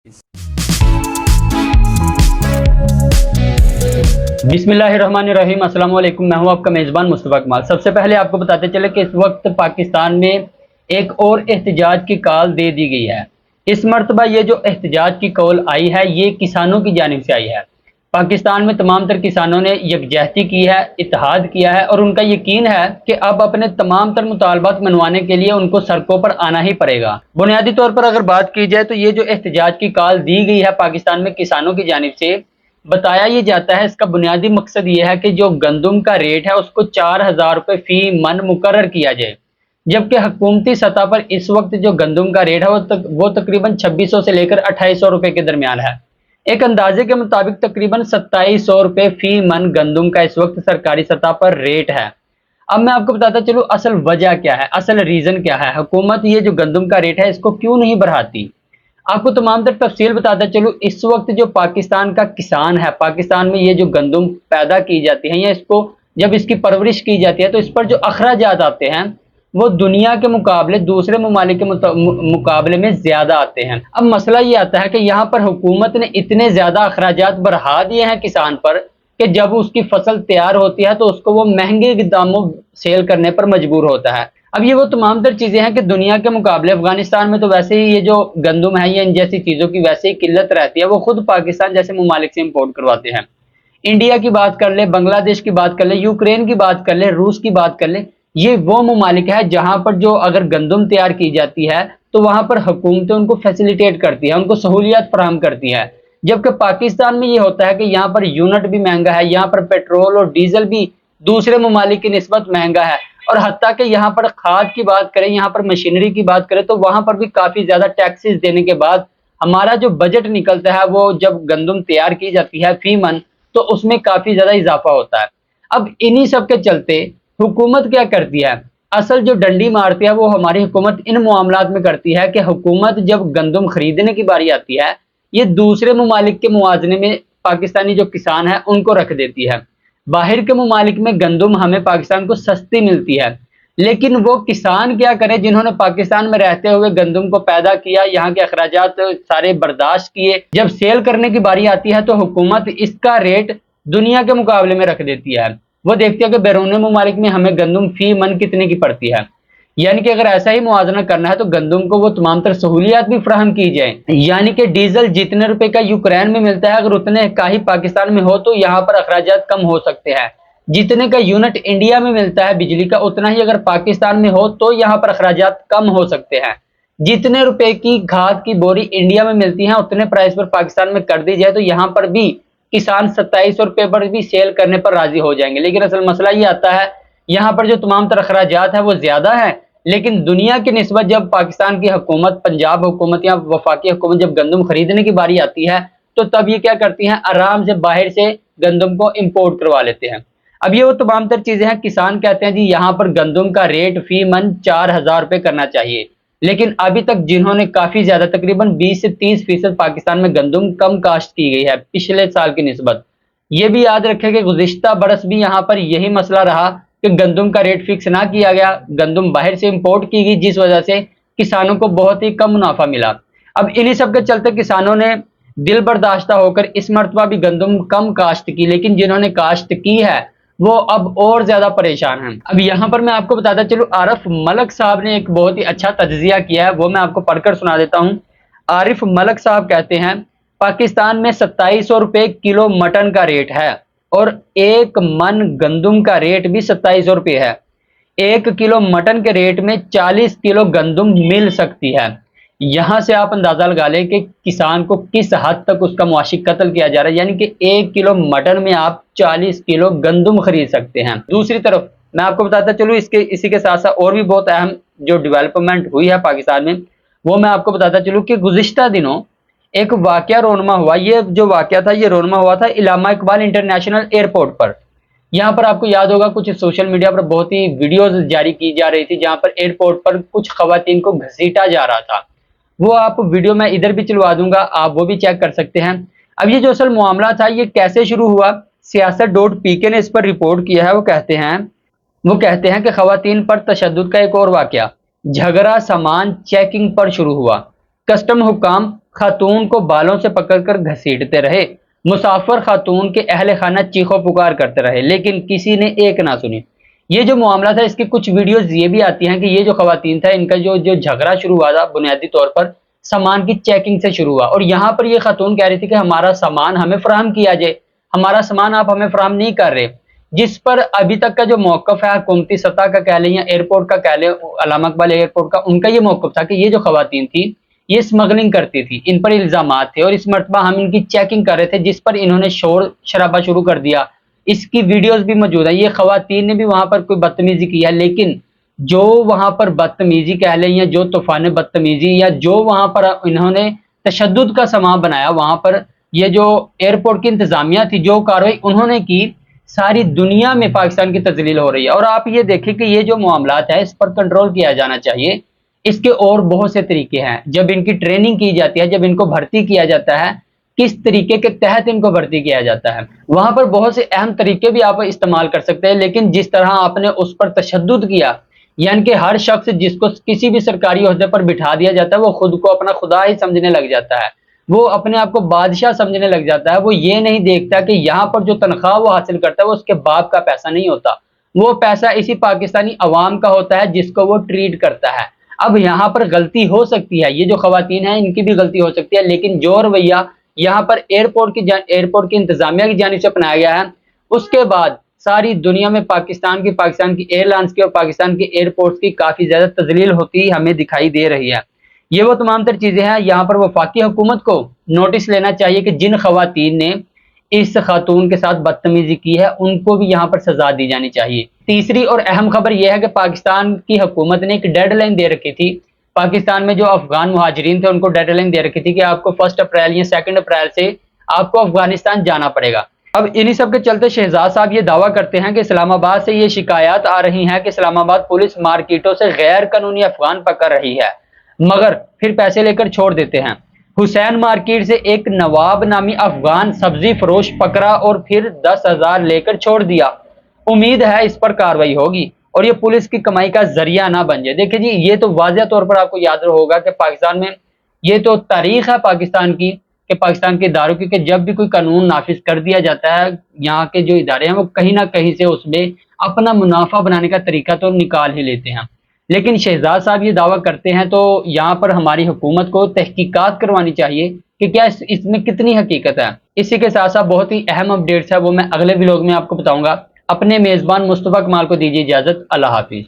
बिस्मिल्लाहिर्रहमानिर्रहीम। अस्सलाम वालेकुम। मैं हूं आपका मेज़बान मुस्तफ़ा कमाल। सबसे पहले आपको बताते चले कि इस वक्त पाकिस्तान में एक और एहतजाज की कॉल दे दी गई है। इस मरतबा ये जो एहतजाज की कॉल आई है ये किसानों की जानिब से आई है। पाकिस्तान में तमाम तर किसानों ने यकजहती की है, इत्तेहाद किया है और उनका यकीन है कि अब अपने तमाम तर मुतालबात मनवाने के लिए उनको सड़कों पर आना ही पड़ेगा। बुनियादी तौर पर अगर बात की जाए तो ये जो एहतजाज की कॉल दी गई है पाकिस्तान में किसानों की जानिब से, बताया ये जाता है इसका बुनियादी मकसद ये है कि जो गंदम का रेट है उसको 4,000 रुपये फी मन मुकर्रर किया जाए, जबकि हुकूमती सतह पर इस वक्त जो गंदम का रेट है वो तकरीबन 2600 से लेकर 2800 रुपये के दरमियान है। एक अंदाजे के मुताबिक तकरीबन 2700 रुपये फी मन गंदम का इस वक्त सरकारी सतह पर रेट है। अब मैं आपको बताता चलूँ असल वजह क्या है, असल रीजन क्या है, हुकूमत ये जो गंदम का रेट है इसको क्यों नहीं बढ़ाती। आपको तमाम तर तफसील बताता चलूँ। इस वक्त जो पाकिस्तान का किसान है, पाकिस्तान में ये जो गंदम पैदा की जाती है या इसको जब इसकी परवरिश की जाती है तो इस पर जो अखराजात आते हैं वो दुनिया के मुकाबले दूसरे ममालिक के मुकाबले में ज्यादा आते हैं। अब मसला ये आता है कि यहाँ पर हुकूमत ने इतने ज्यादा अखराजात बढ़ा दिए हैं किसान पर कि जब उसकी फसल तैयार होती है तो उसको वो महंगे दामों सेल करने पर मजबूर होता है। अब ये वो तमाम तर चीजें हैं कि दुनिया के मुकाबले अफगानिस्तान में तो वैसे ही ये जो गंदम है या इन जैसी चीजों की वैसे ही किल्लत रहती है, वो खुद पाकिस्तान जैसे ममालिक से इम्पोर्ट करवाते हैं। इंडिया की बात कर ले, बांग्लादेश की बात कर ले, यूक्रेन की बात कर ले, रूस की बात कर ले, ये वो ममालिक है जहां पर जो अगर गंदम तैयार की जाती है तो वहां पर हुकूमतें उनको फैसिलिटेट करती है, उनको सहूलियत फराहम करती है। जबकि पाकिस्तान में ये होता है कि यहाँ पर यूनिट भी महंगा है, यहाँ पर पेट्रोल और डीजल भी दूसरे ममालिक की निस्बत महंगा है, और हत्ता कि यहाँ पर खाद की बात करें, यहाँ पर मशीनरी की बात करें तो वहां पर भी काफी ज्यादा टैक्सेस देने के बाद हमारा जो बजट निकलता है वो जब गंदम तैयार की जाती है फी मन तो उसमें काफी ज्यादा इजाफा होता है। अब इन्हीं सब के चलते हुकूमत क्या करती है, असल जो डंडी मारती है वो हमारी हुकूमत इन मामलात में करती है कि हुकूमत जब गंदम खरीदने की बारी आती है ये दूसरे ममालिक के मुआवजे में पाकिस्तानी जो किसान है उनको रख देती है। बाहर के ममालिक में गंदम हमें पाकिस्तान को सस्ती मिलती है, लेकिन वो किसान क्या करें जिन्होंने पाकिस्तान में रहते हुए गंदम को पैदा किया, यहाँ के अखराजात सारे बर्दाश्त किए, जब सेल करने की बारी आती है तो हुकूमत इसका रेट दुनिया के मुकाबले में रख देती है। वो देखती है कि बैरून ममालिक में हमें गंदम फी मन कितने की पड़ती है, यानी कि अगर ऐसा ही मुआवजा करना है तो गंदम को वो तमाम तर सहूलियात भी फराहम की जाए। यानी कि डीजल जितने रुपए का यूक्रेन में मिलता है अगर उतने का ही पाकिस्तान में हो तो यहाँ पर अखराजात कम हो सकते हैं। जितने का यूनिट इंडिया में मिलता है बिजली का उतना ही अगर पाकिस्तान में हो तो यहाँ पर अखराजात कम हो सकते हैं। जितने रुपए की खाद की बोरी इंडिया में मिलती है उतने प्राइस पर पाकिस्तान में कर दी जाए तो यहाँ पर भी किसान 2700 रुपये पर भी सेल करने पर राजी हो जाएंगे। लेकिन असल मसला ये आता है यहाँ पर जो तमाम तर अखराजात है वो ज्यादा है, लेकिन दुनिया की निस्बत जब पाकिस्तान की हुकूमत, पंजाब हुकूमत या वफाकी हुकूमत जब गंदम खरीदने की बारी आती है तो तब ये क्या करती हैं, आराम से बाहर से गंदम को इंपोर्ट करवा लेते हैं। अब ये वो तमाम तर चीजें हैं। किसान कहते हैं जी यहाँ पर गंदम का रेट फी मन 4,000 रुपये करना चाहिए, लेकिन अभी तक जिन्होंने काफी ज्यादा तकरीबन 20 से 30% पाकिस्तान में गंदम कम काश्त की गई है पिछले साल की निस्बत। ये भी याद रखें कि गुज़िश्ता बरस भी यहाँ पर यही मसला रहा कि गंदम का रेट फिक्स ना किया गया, गंदम बाहर से इंपोर्ट की गई जिस वजह से किसानों को बहुत ही कम मुनाफा मिला। अब इन्हीं सब के चलते किसानों ने दिल बर्दाश्ता होकर इस मरतबा भी गंदम कम काश्त की, लेकिन जिन्होंने काश्त की है वो अब और ज्यादा परेशान हैं। अब यहाँ पर मैं आपको बताता चलूँ आरिफ मलिक साहब ने एक बहुत ही अच्छा तज्जिया किया है, वो मैं आपको पढ़कर सुना देता हूँ। आरिफ मलिक साहब कहते हैं पाकिस्तान में 2700 रुपये किलो मटन का रेट है और एक मन गंदम का रेट भी 2700 रुपये है। 1 किलो मटन के रेट में 40 किलो गंदम मिल सकती है। यहां से आप अंदाजा लगा लें कि किसान को किस हद तक उसका मुआशी कत्ल किया जा रहा है, यानी कि 1 किलो मटन में आप 40 किलो गंदम खरीद सकते हैं। दूसरी तरफ मैं आपको बताता चलूँ इसी के साथ साथ और भी बहुत अहम जो डेवलपमेंट हुई है पाकिस्तान में वो मैं आपको बताता चलूँ कि गुज़िश्ता दिनों एक वाकया रोनमा हुआ। ये जो वाकया था ये रोनमा हुआ था इलामा इकबाल इंटरनेशनल एयरपोर्ट पर। यहाँ पर आपको याद होगा कुछ सोशल मीडिया पर बहुत ही वीडियोज जारी की जा रही थी जहाँ पर एयरपोर्ट पर कुछ खवातीन को घसीटा जा रहा था। वो आप वीडियो मैं इधर भी चलवा दूंगा, आप वो भी चेक कर सकते हैं। अब ये जो असल मामला था ये कैसे शुरू हुआ, सियासत.pk ने इस पर रिपोर्ट किया है। वो कहते हैं कि खवातीन पर तशद्दुद का एक और वाकया झगड़ा सामान चेकिंग पर शुरू हुआ। कस्टम हुकाम खातून को बालों से पकड़कर घसीटते रहे। मुसाफिर खातून के अहल खाना चीखो पुकार करते रहे, लेकिन किसी ने एक ना सुनी। ये जो मामला था, इसकी कुछ वीडियोस ये भी आती हैं कि ये जो खवातीन था, इनका जो जो झगड़ा शुरू हुआ था बुनियादी तौर पर सामान की चेकिंग से शुरू हुआ, और यहाँ पर ये खातून कह रही थी कि हमारा सामान हमें फराहम किया जाए, हमारा सामान आप हमें फराहम नहीं कर रहे। जिस पर अभी तक का जो मौकफ है हुकूमती सतह का कह लें या एयरपोर्ट का कह लें, अलामा इकबाल एयरपोर्ट का, उनका ये मौकफ था कि ये जो खवातीन थी ये स्मगलिंग करती थी, इन पर इल्जामात थे, और इस मरतबा हम इनकी चेकिंग कर रहे थे, जिस पर इन्होंने शोर शराबा शुरू कर दिया। इसकी वीडियोस भी मौजूद है। ये खवातीन ने भी वहां पर कोई बदतमीजी की है, लेकिन जो वहां पर बदतमीजी कह लें या जो तूफान बदतमीजी या जो वहां पर इन्होंने तशद्दुद का समा बनाया, वहां पर ये जो एयरपोर्ट की इंतजामिया थी, जो कार्रवाई उन्होंने की, सारी दुनिया में पाकिस्तान की तजलील हो रही है। और आप ये देखें कि ये जो मामलात है, इस पर कंट्रोल किया जाना चाहिए। इसके और बहुत से तरीके हैं। जब इनकी ट्रेनिंग की जाती है, जब इनको भर्ती किया जाता है, किस तरीके के तहत इनको भर्ती किया जाता है, वहां पर बहुत से अहम तरीके भी आप इस्तेमाल कर सकते हैं। लेकिन जिस तरह आपने उस पर तशद्दुद किया, यानी कि हर शख्स जिसको किसी भी सरकारी ओहदे पर बिठा दिया जाता है, वो खुद को अपना खुदा ही समझने लग जाता है, वो अपने आप को बादशाह समझने लग जाता है। वो ये नहीं देखता कि यहाँ पर जो तनख्वाह वो हासिल करता है वो उसके बाप का पैसा नहीं होता, वो पैसा इसी पाकिस्तानी अवाम का होता है जिसको वो ट्रीट करता है। अब यहाँ पर गलती हो सकती है, ये जो खवातीन हैं इनकी भी गलती हो सकती है, लेकिन जो रवैया यहाँ पर एयरपोर्ट की इंतजामिया की जानिब से अपनाया गया है, उसके बाद सारी दुनिया में पाकिस्तान की एयरलाइंस की और पाकिस्तान के एयरपोर्ट्स की काफी ज्यादा तजलील होती हमें दिखाई दे रही है। ये वो तमाम तर चीजें हैं। यहाँ पर वफाकी हुकूमत को नोटिस लेना चाहिए कि जिन खवातीन ने इस खातून के साथ बदतमीजी की है, उनको भी यहाँ पर सजा दी जानी चाहिए। तीसरी और अहम खबर यह है कि पाकिस्तान की हुकूमत ने एक डेडलाइन दे रखी थी। पाकिस्तान में जो अफगान मुहाजिरीन थे उनको डेडलाइन दे रखी थी कि आपको 1 अप्रैल या 2 अप्रैल से आपको अफगानिस्तान जाना पड़ेगा। अब इन्हीं सब के चलते शहजाद साहब ये दावा करते हैं कि इस्लामाबाद से ये शिकायत आ रही हैं कि इस्लामाबाद पुलिस मार्केटों से गैर कानूनी अफगान पकड़ रही है, मगर फिर पैसे लेकर छोड़ देते हैं। हुसैन मार्केट से एक नवाब नामी अफगान सब्जी फरोश पकड़ा और फिर 10,000 लेकर छोड़ दिया। उम्मीद है इस पर कार्रवाई होगी और ये पुलिस की कमाई का जरिया ना बन जाए। देखिए जी, ये तो वाज़ेह तौर पर आपको याद होगा कि पाकिस्तान में ये तो तारीख है पाकिस्तान की, कि पाकिस्तान के इदारों की, कि जब भी कोई कानून नाफिज कर दिया जाता है, यहाँ के जो इदारे हैं वो कहीं ना कहीं से उसमें अपना मुनाफा बनाने का तरीका तो निकाल ही लेते हैं। लेकिन शहजाद साहब ये दावा करते हैं, तो यहाँ पर हमारी हुकूमत को तहकीकात करवानी चाहिए कि क्या इसमें कितनी हकीकत है। इसी के साथ साथ बहुत ही अहम अपडेट्स है, वो मैं अगले व्लॉग में आपको बताऊंगा। अपने मेज़बान मुस्तफ़ा कमाल को दीजिए इजाज़त। अल्लाह हाफिज़।